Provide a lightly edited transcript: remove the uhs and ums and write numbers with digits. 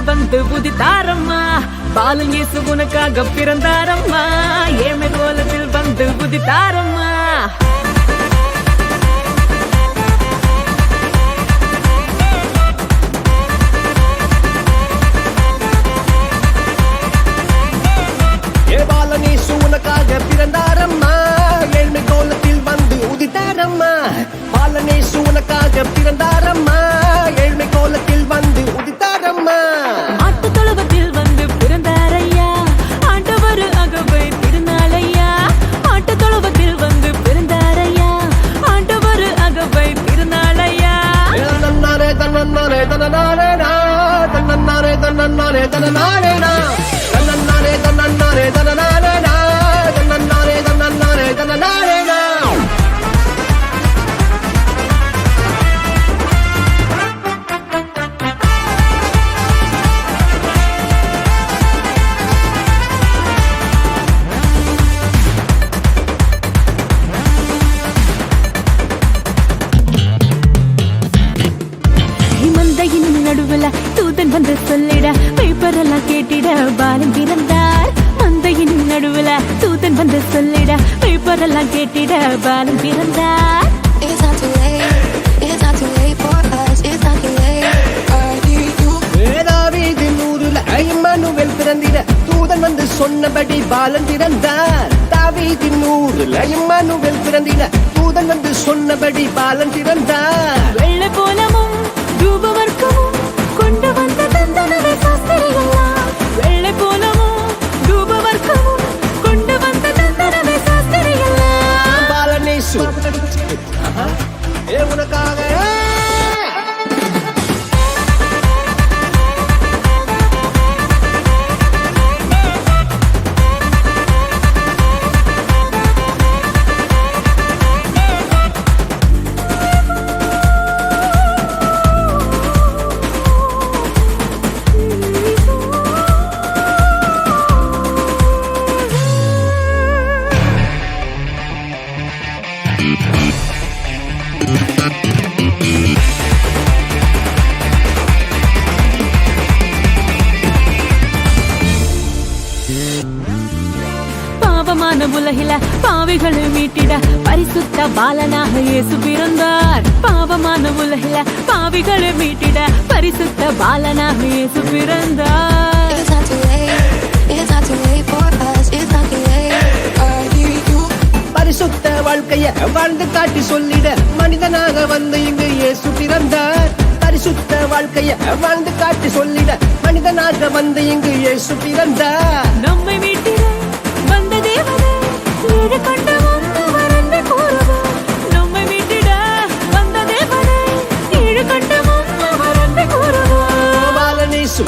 வந்து உதித்தாரம்மா பாலன் இயேசு உனக்காக பிறந்தாரம்மா ஏமை கோலத்தில் வந்து உதித்தாரம்மா பாலன் இயேசு உனக்காக பிறந்தாரம்மா ஏழ்மை கோலத்தில் வந்து உதித்தாரம்மா பாலன் இயேசு உனக்காக பிறந்தாரம்மா ஏழ்மை கோலத்தில் வந்து உதித்தாரம்மா ஆட்டு தொழுவத்தில் வந்து பிறந்தாரையா ஆண்டவர் அகவை திருநாளையா ஆட்டு தொழுவத்தில் வந்து பிறந்தாரையா ஆண்டவர் அகவை திருநாளையா தன்னாரே தன்னாரே தன்னாரே தன்னாரே தன்னாரே தன்னாரே தன்னாரே தன்னாரே தன்னாரே தன்னாரே தன்னாரே தன்னாரே தன்னாரே நடுவுல தூதன் வந்து சொல்லிட பேப்பரெல்லாம் கேட்டிட பாலன் பிறந்தார் மந்தையின் நடுவுல தூதன் வந்து சொல்லிட பேப்பரெல்லாம் கேட்டிட பாலன் பிறந்தார் இம்மானுவேல் பிறந்திட தூதன் வந்து சொன்னபடி பாலன் பிறந்தார் தாவீதின் ஊரில் இம்மானுவேல் பிறந்திட தூதன் வந்து சொன்னபடி பாலன் பிறந்தார் வெள்ளை போலமும் தூபவர்க்கமும் கொண்டு வந்த தந்தனவே சாஸ்திரிகளா வெள்ளை போலமும் தூபவர்க்கமும் கொண்டு வந்த தந்தனவே சாஸ்திரிகளா பாலனேசு உனக்காக பாவமான உலகில பாவிகளை மீட்டிட பரிசுத்த பாலனாக இயேசு பிறந்தார் பாவமான உலகில பாவிகளை மீட்டிட பரிசுத்த பாலனாக இயேசு பிறந்தார் பரிசுத்த வாழ்க்கைய வாழ்ந்து காட்டி சொல்லிட மனிதனாக வந்து இங்கு இயேசு பிறந்தார் பரிசுத்த வாழ்க்கைய வாழ்ந்து காட்டி சொல்லிட மனிதனாக வந்து இங்கு இயேசு பிறந்தார் நம்மை மீட்டிட வந்த தேவனே ஈடு கொண்டு வந்தவர் என்று கூறுவோம் நம்மை மீட்டிட வந்த தேவனே ஈடு கொண்டு வந்தவர் என்று கூறுவோம் பாலனேசு